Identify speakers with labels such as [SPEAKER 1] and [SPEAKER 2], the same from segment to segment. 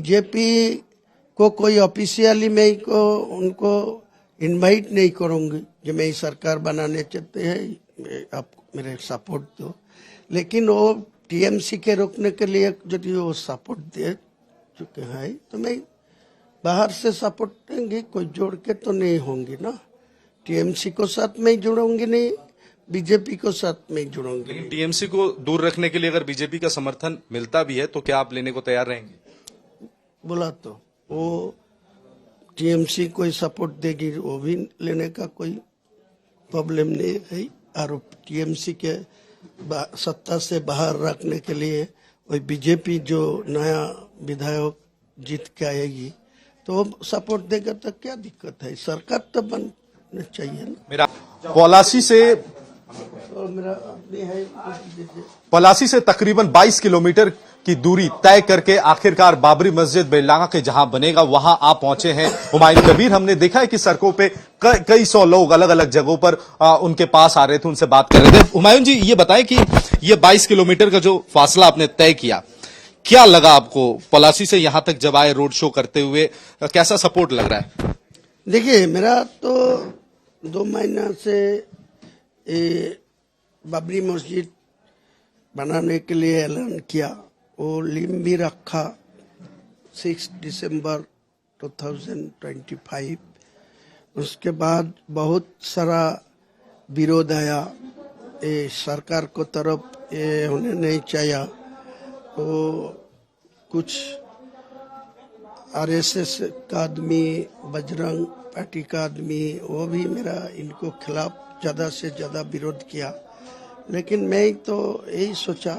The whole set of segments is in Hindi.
[SPEAKER 1] बीजेपी को कोई ऑफिशियली मैं को उनको इनवाइट नहीं करूंगी कि मैं सरकार बनाने चाहते हैं, आप मेरे सपोर्ट दो। लेकिन वो टीएमसी के रोकने के लिए यदि वो सपोर्ट दे चुके हैं तो मैं बाहर से सपोर्ट देंगे, कोई जोड़ के तो नहीं होंगी ना। टीएमसी को साथ में जुड़ूंगी नहीं, बीजेपी को साथ में जुड़ूंगी।
[SPEAKER 2] लेकिन टीएमसी को दूर रखने के लिए अगर बीजेपी का समर्थन मिलता भी है तो क्या आप लेने को तैयार रहेंगे? बोला
[SPEAKER 1] तो वो टीएमसी कोई सपोर्ट देगी, वो भी लेने का कोई प्रॉब्लम नहीं है। और टीएमसी के सत्ता से बाहर रखने के लिए वही बीजेपी जो नया विधायक जीत के आएगी तो सपोर्ट देगा तो क्या दिक्कत है? सरकार तो बनना चाहिए ना।
[SPEAKER 2] मेरा पलासी से तकरीबन 22 किलोमीटर की दूरी तय करके आखिरकार बाबरी मस्जिद बेलडांगा के जहां बनेगा वहां आप पहुंचे हैं हुमायूं कबीर। हमने देखा है कि सड़कों पे कई सौ लोग अलग अलग जगहों पर उनके पास आ रहे थे, उनसे बात कर रहे थे। हुमायूं जी, ये बताएं कि ये 22 किलोमीटर का जो फासला आपने तय किया, क्या लगा आपको पलासी से यहां तक जब आए रोड शो करते हुए, कैसा सपोर्ट लग रहा है?
[SPEAKER 1] देखिए, मेरा तो 2 महीना से बाबरी मस्जिद बनाने के लिए ऐलान किया, वो लिम भी रखा 6 दिसंबर 2025। उसके बाद बहुत सारा विरोध आया, ये सरकार को तरफ ये होने नहीं चाहिए। तो कुछ आरएसएस का आदमी, बजरंग पार्टी का आदमी, वो भी मेरा इनको खिलाफ ज्यादा से ज्यादा विरोध किया। लेकिन मैं तो यही सोचा,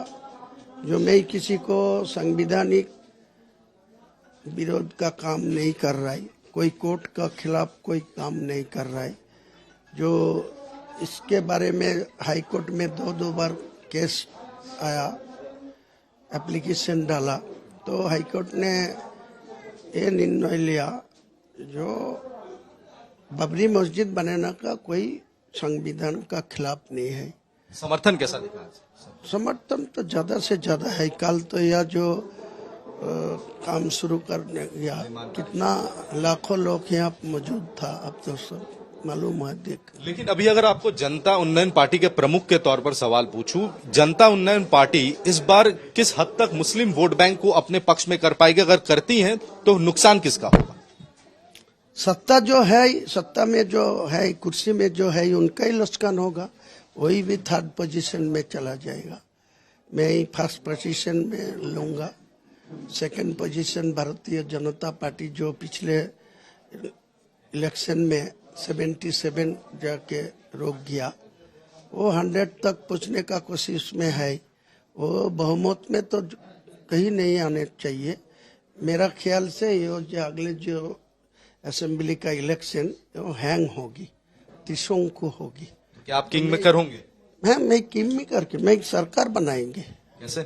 [SPEAKER 1] जो मैं किसी को संवैधानिक विरोध का काम नहीं कर रहा है, कोई कोर्ट का खिलाफ कोई काम नहीं कर रहा है। जो इसके बारे में हाई कोर्ट में 2 बार केस आया, एप्लीकेशन डाला, तो हाई कोर्ट ने ये निर्णय लिया जो बाबरी मस्जिद बनाने का कोई संविधान का खिलाफ नहीं है।
[SPEAKER 2] समर्थन कैसा दिखा?
[SPEAKER 1] समर्थन तो ज्यादा से ज्यादा है। कल तो यह जो काम शुरू करने गया, कितना लाखों लोग यहाँ मौजूद था, अब तो सब मालूम है देख।
[SPEAKER 2] लेकिन अभी अगर आपको जनता उन्नयन पार्टी के प्रमुख के तौर पर सवाल पूछूं, जनता उन्नयन पार्टी इस बार किस हद तक मुस्लिम वोट बैंक को अपने पक्ष में कर पाएगी? अगर करती है तो नुकसान किसका होगा?
[SPEAKER 1] सत्ता जो है, सत्ता में जो है, कुर्सी में जो है, उनका ही नुकसान होगा। वही भी 3rd पोजीशन में चला जाएगा। मैं ही 1st पोजीशन में लूंगा। 2nd position Bharatiya Janata party जो पिछले इलेक्शन में 77 जाके रोक गया, वो 100 तक पहुंचने का कोशिश में है। वो बहुमत में तो कहीं नहीं आने चाहिए। मेरा ख्याल से ये जो अगले जो असेंबली का इलेक्शन वो हैंग होगी, त्रिशंकु होगी।
[SPEAKER 2] क्या आप किंग मेकर होंगे?
[SPEAKER 1] मैं किंग मेकर के मैं सरकार बनाएंगे।
[SPEAKER 2] कैसे?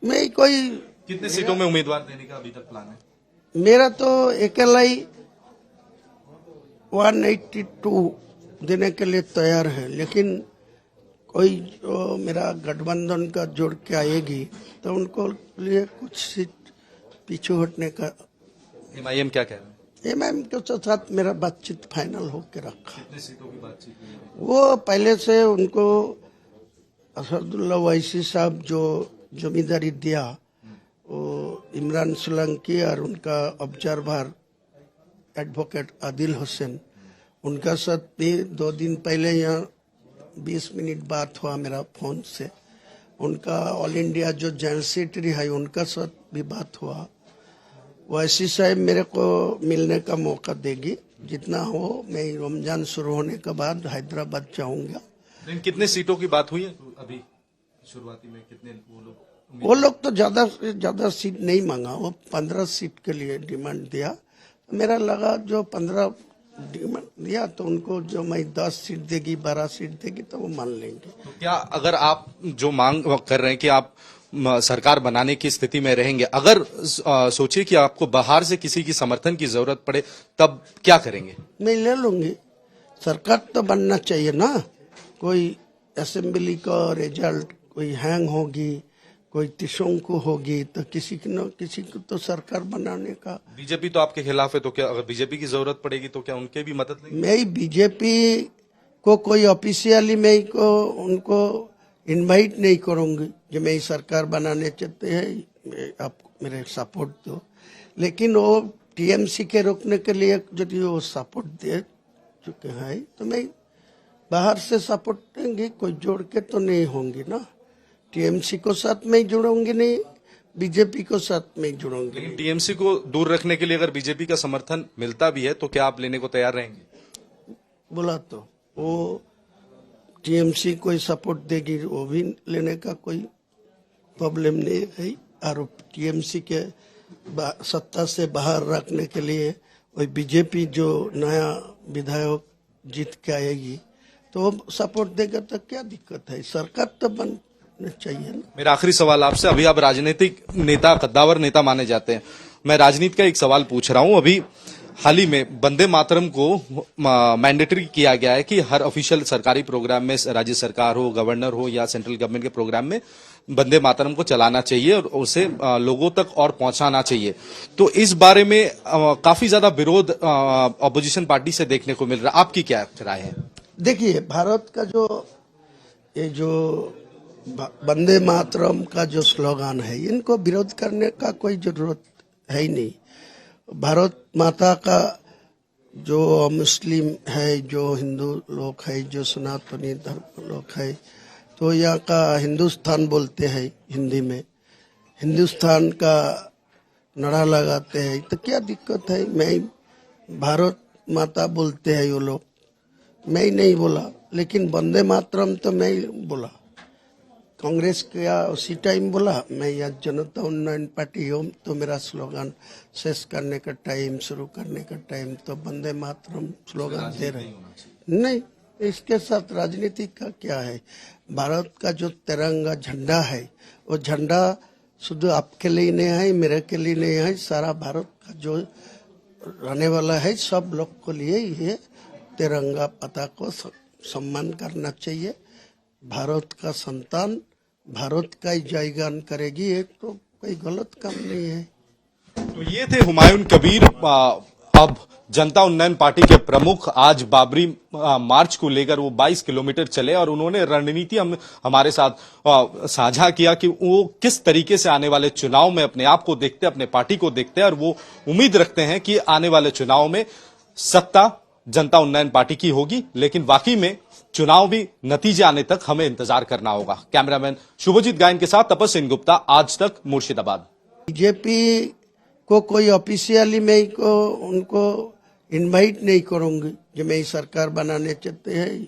[SPEAKER 1] मैं कोई
[SPEAKER 2] कितने सीटों में उम्मीदवार देने का अभी तक प्लान है?
[SPEAKER 1] मेरा तो अकेला ही 182 देने के लिए तैयार है। लेकिन कोई जो मेरा गठबंधन का जोड़ के आएगी तो उनको लिए कुछ सीट पीछे हटने का।
[SPEAKER 2] एमआईएम क्या कह रहे हैं?
[SPEAKER 1] एमआईएम के साथ मेरा बातचीत फाइनल होकर रखा।
[SPEAKER 2] कितने सीटों की बातचीत हुई है?
[SPEAKER 1] वो पहले से उनको असदुल्ला वैसी साहब जो जमींदारी दिया, वो इमरान सोलंकी और उनका ऑब्जर्वर एडवोकेट आदिल हुसैन, उनका साथ भी 2 दिन पहले यहाँ 20 मिनट बात हुआ मेरा फोन से। उनका ऑल इंडिया जो जनरल सेक्रेटरी है, उनका साथ भी बात हुआ। वैसी साहब मेरे को मिलने का मौका देगी, जितना हो। मैं रमजान शुरू होने के बाद हैदराबाद जाऊंगा।
[SPEAKER 2] कितने सीटों की बात हुई है अभी शुरुआती में? कितने
[SPEAKER 1] वो लोग तो ज्यादा से ज्यादा सीट नहीं मांगा, वो 15 सीट के लिए डिमांड दिया। मेरा लगा जो 15 डिमांड दिया तो उनको जो मैं 10 सीट देगी, 12 सीट देगी तो वो मान लेंगे।
[SPEAKER 2] तो क्या अगर आप जो मांग कर रहे हैं कि आप सरकार बनाने की स्थिति में रहेंगे, अगर सोचिए कि आपको बाहर से किसी की समर्थन की जरूरत पड़े, तब क्या करेंगे?
[SPEAKER 1] मैं ले लूंगी। सरकार तो बनना चाहिए ना। कोई असेंबली का रिजल्ट कोई हैंग होगी, कोई त्रिशंकु होगी तो किसी न किसी को तो सरकार बनाने का।
[SPEAKER 2] बीजेपी तो आपके खिलाफ है, तो क्या अगर बीजेपी की जरूरत पड़ेगी तो क्या उनके भी मदद लेंगे?
[SPEAKER 1] मैं बीजेपी को कोई ऑफिशियली मैं को उनको इनवाइट नहीं करूंगी कि मैं सरकार बनाने चाहते हैं, आप मेरे सपोर्ट दो। लेकिन वो टीएमसी के रोकने के लिए यदि वो सपोर्ट दे चुके हैं तो मैं बाहर से सपोर्ट देंगे, कोई जोड़ के तो नहीं होंगी ना। टीएमसी को साथ में जुड़ूंगी नहीं, बीजेपी को साथ में जुड़ूंगी।
[SPEAKER 2] लेकिन टीएमसी को दूर रखने के लिए अगर बीजेपी का समर्थन मिलता भी है तो क्या आप लेने को तैयार रहेंगे?
[SPEAKER 1] बोला तो वो टीएमसी कोई सपोर्ट देगी, वो भी लेने का कोई प्रॉब्लम नहीं है। और टीएमसी के सत्ता से बाहर रखने के लिए वही बीजेपी जो नया विधायक जीत के आएगी तो वो सपोर्ट देगा तो क्या दिक्कत है, सरकार तो बनना चाहिए ना।
[SPEAKER 2] मेरा आखिरी सवाल आपसे, अभी आप राजनीतिक नेता, कद्दावर नेता माने जाते हैं, मैं राजनीति का एक सवाल पूछ रहा हूं। अभी हाल ही में वंदे मातरम को मैंडेटरी किया गया है कि हर ऑफिशियल सरकारी प्रोग्राम में, राज्य सरकार हो, गवर्नर हो या सेंट्रल गवर्नमेंट के प्रोग्राम में वंदे मातरम को चलाना चाहिए और उसे लोगों तक और पहुंचाना चाहिए। तो इस बारे में काफी ज्यादा विरोध अपोजिशन पार्टी से देखने को मिल रहा है, आपकी क्या राय है?
[SPEAKER 1] देखिए, भारत का जो वंदे मातरम का जो स्लोगन है, इनको विरोध करने का कोई जरूरत है ही नहीं। भारत माता का जो मुस्लिम है, जो हिंदू लोग है, जो सनातनी धर्म लोग है, तो यहाँ का हिंदुस्तान बोलते हैं हिंदी में, हिंदुस्तान का नारा लगाते हैं, तो क्या दिक्कत है? मैं भारत माता बोलते हैं वो लोग, मैं नहीं बोला, लेकिन वंदे मातरम तो मैं बोला। कांग्रेस का उसी टाइम बोला, मैं यहाँ जनता उन्नयन पार्टी हूँ तो मेरा स्लोगन शेष करने का टाइम, शुरू करने का टाइम तो वंदे मातरम स्लोगन दे रहे। नहीं, इसके साथ राजनीति का क्या है? भारत का जो तिरंगा झंडा है, वो झंडा शुद्ध आपके लिए नहीं है, मेरे के लिए नहीं है, सारा भारत का जो रहने वाला है सब लोग को लिए ये तिरंगा पता को सम्मान करना चाहिए। भारत का संतान भारत का ही जयगान करेगी, ये तो कोई गलत काम नहीं है।
[SPEAKER 2] तो ये थे हुमायूं कबीर, अब जनता उन्नयन पार्टी के प्रमुख। आज बाबरी मार्च को लेकर वो 22 किलोमीटर चले और उन्होंने रणनीति हमारे साथ साझा किया कि वो किस तरीके से आने वाले चुनाव में अपने आप को देखते हैं, अपने पार्टी को देखते हैं और वो उम्मीद रखते हैं कि आने वाले चुनाव में सत्ता जनता उन्नयन पार्टी की होगी। लेकिन वाकई में चुनावी नतीजे आने तक हमें इंतजार करना होगा। कैमरामैन शुभजीत गायन के साथ तपस सेन गुप्ता, आज तक, मुर्शिदाबाद।
[SPEAKER 1] बीजेपी को कोई ऑफिशियली मैं को उनको इनवाइट नहीं करूंगी कि मैं सरकार बनाने चाहते हैं,